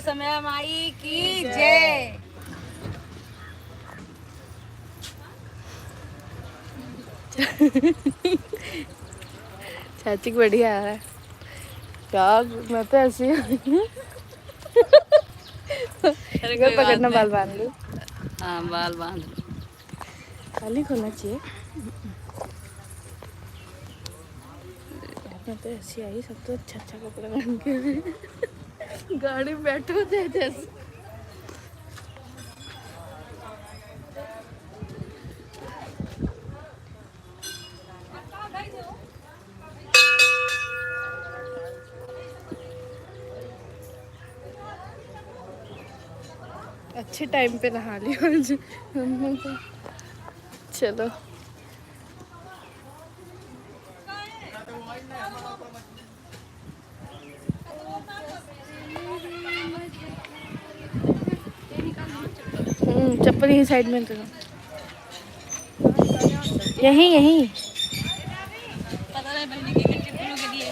समय माई की जय। चाची बढ़िया है यार, मैं तो ऐसी पकड़ना, बाल बांध लूं। हाँ बाल बांध लो। खाली खोलना चाहिए। मैं तो ऐसी आई, सब तो अच्छा अच्छा कपड़ा पहन के गाड़ी में बैठो थे जैसे। अच्छे टाइम पे नहा लिया आज हमने तो। चलो चप्पल यही साइड में तो यहीं यहीं। पता नहीं बहनी की कच्ची फूलों के लिए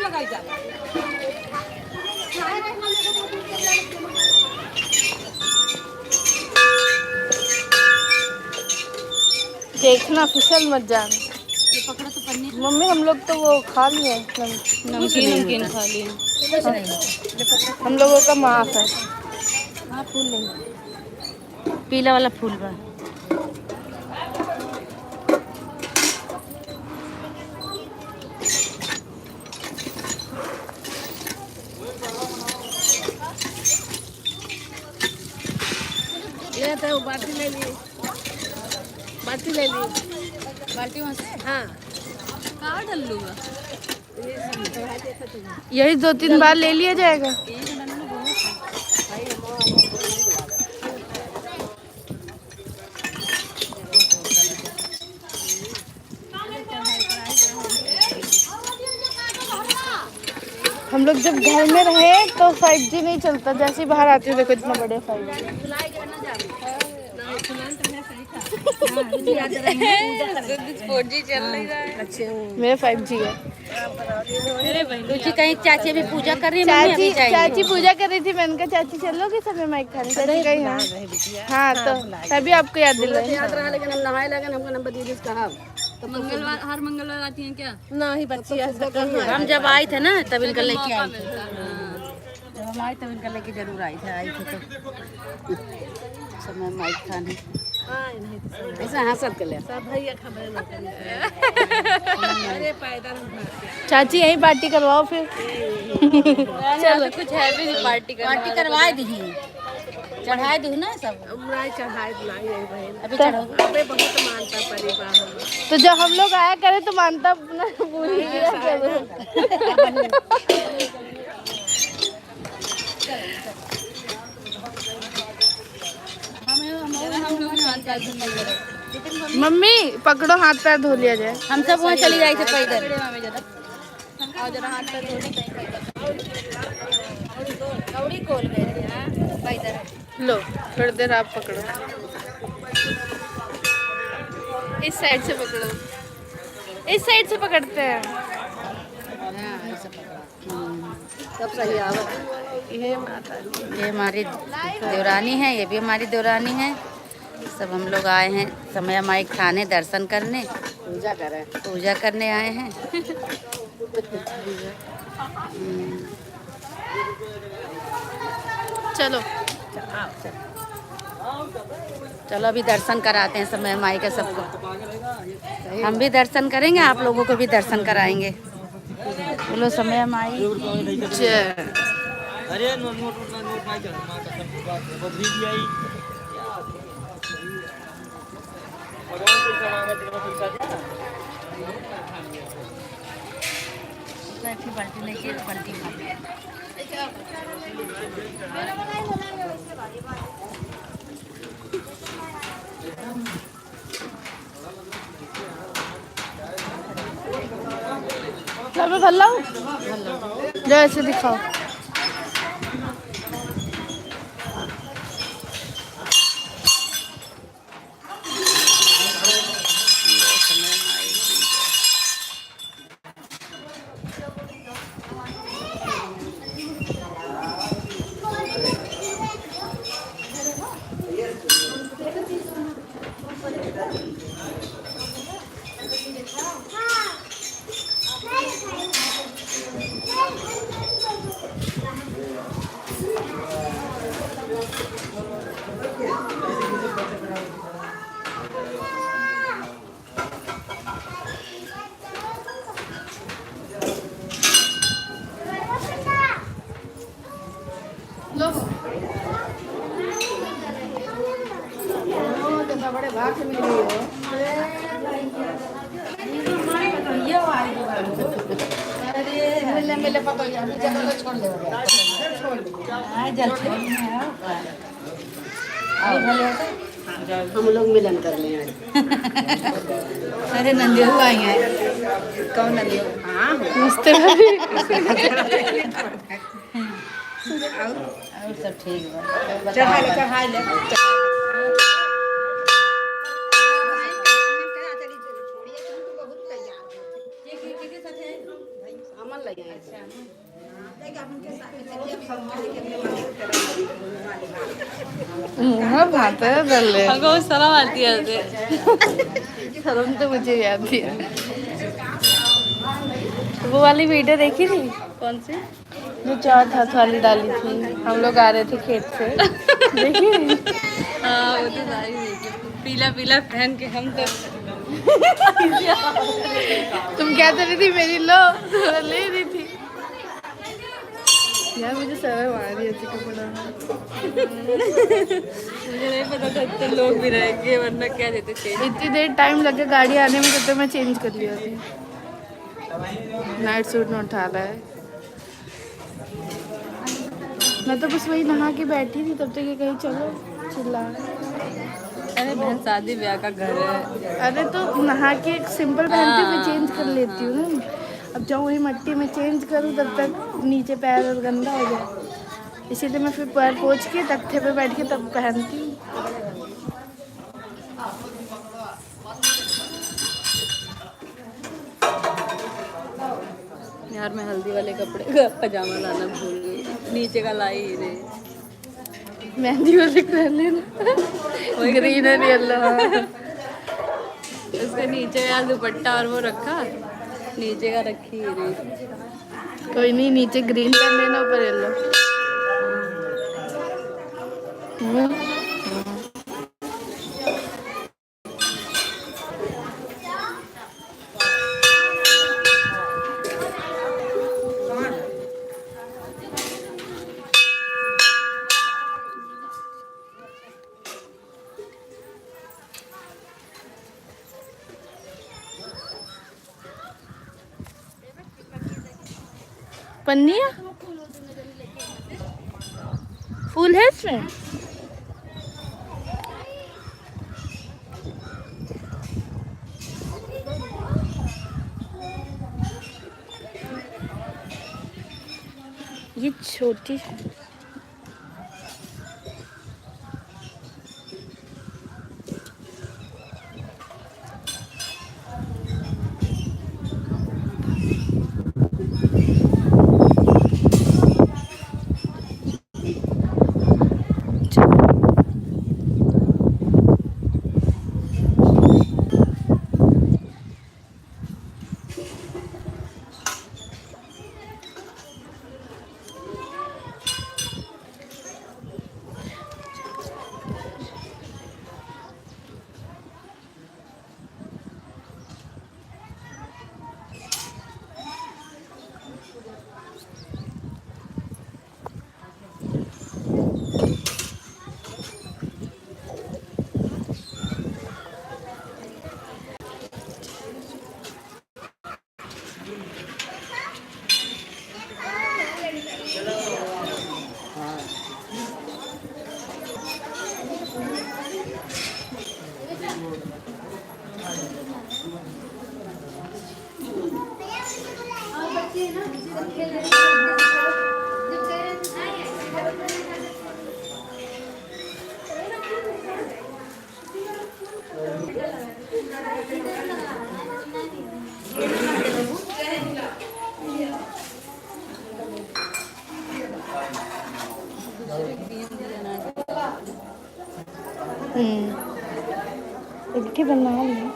लगाई जा। देखना फिसल मत जाना। ये पकड़ा तो पन्नी। मम्मी हम लोग तो वो खा लिए नमकीन नमकीन खा लिए। कुछ नहीं, हम लोगों का माफ है। हाँ फूल नहीं, पीला वाला फूल बा। ये तो बाल्टी ले ली, बाल्टी ले ली। बाल्टी वहाँ से हाँ कहाँ डाल लूँगा। यही 2-3 बार ले लिया जाएगा। हम लोग जब घर में रहे तो 5G नहीं चलता, जैसे ही बाहर आती हूँ देखो इतना बड़े 5G। मेरा 5G है। रुचि कहीं चाची भी पूजा कर रही है। चाची पूजा कर रही थी, मैंने कहा चाची चलोगे समय माइक खाने? चाची कहीं हाँ तो तभी आपको याद दिलाया। याद रहा, लेकिन हम नहाए लगे, हमको नंबर दीजिए इसका। तो मंगलवार, हर मंगलवार आती हैं क्या? नहीं बच्ची, हम जब आए थे ना तब इनका लेके आए थे। जब हम आए तब इनका लेके जरूर आए थे तो समय माइक खाने ऐसा हंसत कर ले। चाची यही पार्टी करवाओ फिर। चलो कुछ है भी नहीं, पार्टी करवाए दीजिए, चढ़ाए दी ना सब। अभी चढ़ो। बहुत मानता परिवार, तो जब हम लोग आया करे तो मानता पूरी किया करो। मम्मी पकड़ो, हाथ पैर धो लिया जाए। हम सब वहाँ चली जाए थे पैदल। लो थोड़ी देर आप पकड़ो, इस साइड से पकड़ो, इस साइड से पकड़ते हैं। सब सही आवत। ये हमारी देवरानी है, ये भी हमारी देवरानी है। सब हम लोग आए हैं समय माई खाने, दर्शन करने, पूजा करने आए हैं। चलो चलो अभी दर्शन कराते हैं समय माई का सबको। हम भी दर्शन करेंगे, आप लोगों को भी दर्शन कराएंगे। बोलो समय माई जय। बाल्टी लेके बाल्टी घर में भल्ला हूँ, जैसे दिखाओ। हम लोग मिलन कर ले। अरे नंदियों आई है। कौन नंदियों? हाँ नमस्ते और सब ठीक बा। चढ़ा ले चढ़ा ले। मुँह भाते हैं दल्ले। हमको शर्म आती है ऐसे। शर्म तो मुझे भी आती है। वो वाली वीडियो देखी थी कौन सी? जो 4 हाथ वाली डाली थी, हम लोग आ रहे थे खेत से, देखी? हाँ वो तो सारी देखी। पीला पीला पहन के हम तो तुम क्या कर रही थी? मेरी लो तो ले रही थी यार, मुझे समझ आ रही है कपड़ा। मुझे नहीं पता था इतने लोग भी रहेंगे, वरना क्या देते थे। इतनी देर टाइम लगे गाड़ी आने में, तब तक मैं चेंज कर लिया थी। नाइट सूट में उठा रहा है। मैं तो बस वही नहा के बैठी थी, तब तक ये कहीं चलो चिल्ला। अरे बहन शादी ब्याह का घर है। अरे तो नहा के एक सिंपल पहनती हूँ, मैं चेंज कर लेती हूँ ना। अब जाऊँ वही मट्टी में चेंज करूँ, तब तक नीचे पैर और गंदा हो जाए, इसीलिए मैं फिर पैर पोंछ के तख्ते पे बैठ के तब पहनती हूँ। यार मैं हल्दी वाले कपड़े का पजामा लाना भूल गई, नीचे का लाई ही नहीं। मेहंदी वाले कर लेना, ग्रीन और येलो। उसके नीचे यार दुपट्टा और वो रखा, नीचे का रखी ही नहीं। कोई नहीं, नीचे ग्रीन कर लेना, ऊपर येलो। पन्निया फूल है इसमें। ये छोटी इनके बना लिया।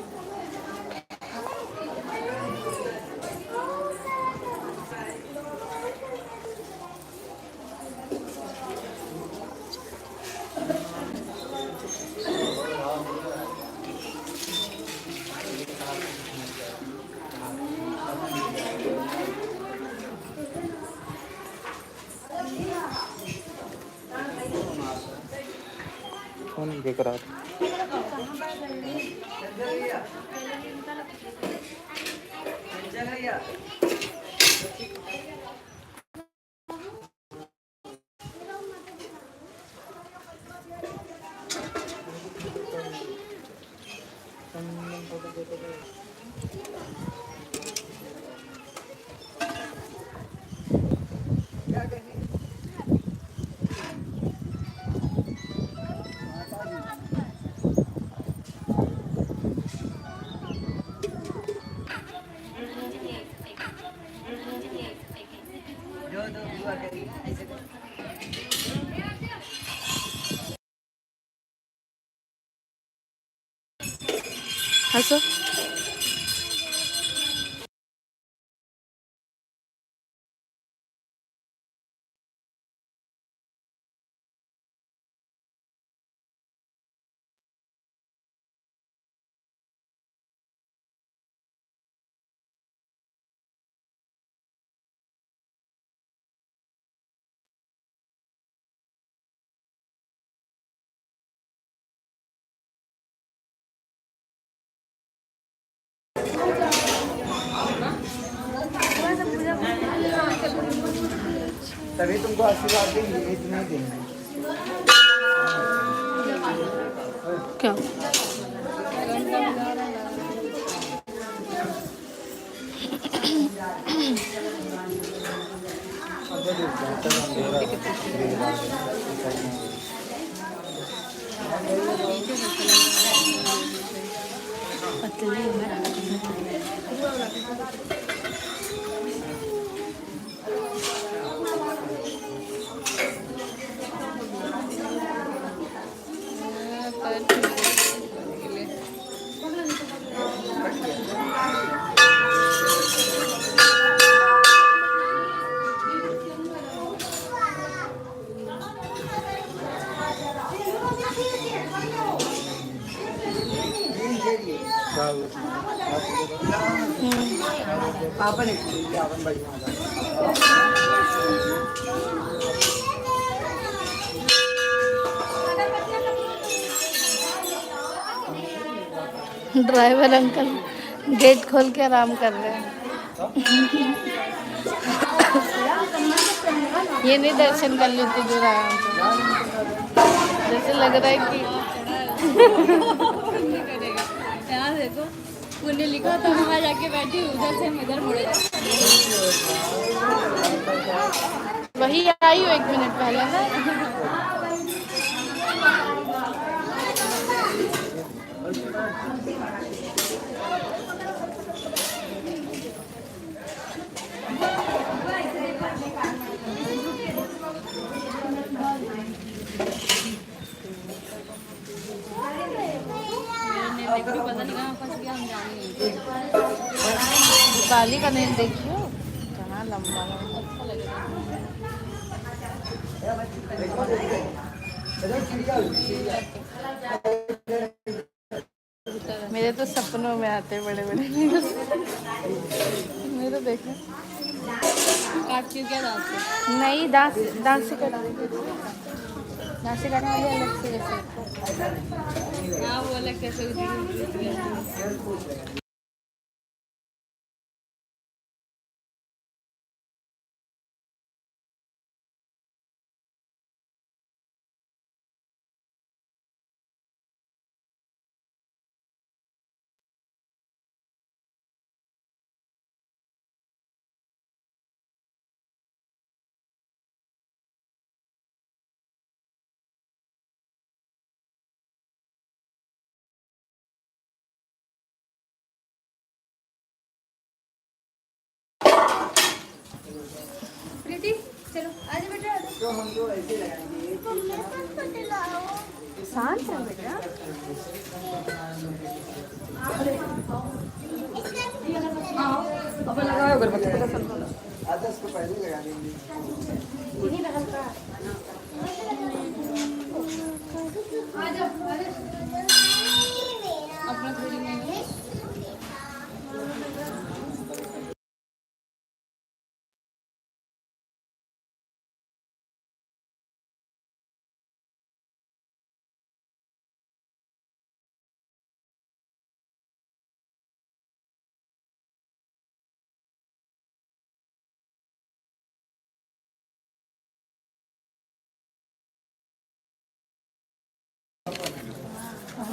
कौन देख रहा था? हंसो। तभी तुमको आशीर्वाद देंगे, इतना ही देंगे। क्या? पापा ने अपन भाई ड्राइवर अंकल गेट खोल के आराम कर रहे हैं। ये नहीं दर्शन कर लेती जो रहा जैसे लग रहा है कि यहाँ देखो पुण्य लिखा तो वहाँ जाके बैठी उधर से हम इधर मुड़े। वही आई हो 1 मिनट पहले ना। पता नहीं कहाँ फंस गया, हम जाने नहीं। दीपाली का नेल देखियो कहाँ लंबा है। अच्छा लग रहा है। मेरे तो सपनों में आते बड़े बड़े। मेरे देखो काटती हूँ क्या दांत से? नहीं, दांत से कटा, दांत से काटने वाली अलग से वैसे। हाँ वो अलग कैसे तो हम लोग ऐसे लगाएंगे। शांत है बेटा। आधा इसको पहले लगा देंगे। दो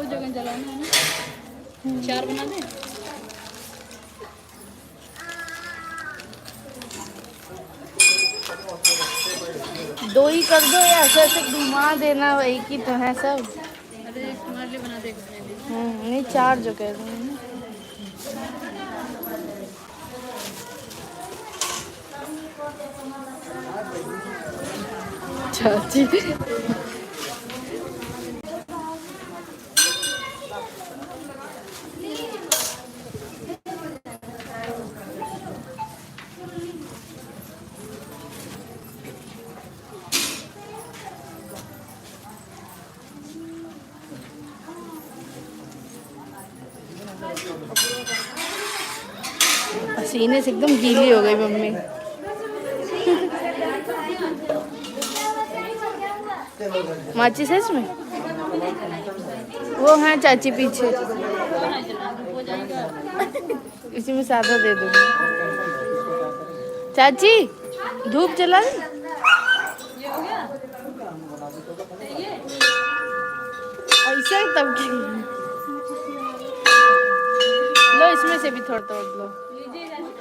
जगह जलाना है ना, 4 बना दे। दो ही कर दो या ऐसे ऐसे घुमा देना, एक ही तो है सब। अरे तुम्हारे लिए बना दे, एक मेरे लिए। नहीं 4 जो कह रही हूँ। चाची पसीने से एकदम गीली हो गई मम्मी। माचिस है इसमें? वो है चाची पीछे, इसी में सादा दे दूंगी। चाची धूप जला दी? ये हो गया ये। ऐसा ही तब की लो, इसमें से भी थोड़ा तोड़ लो। लीजिए चाची।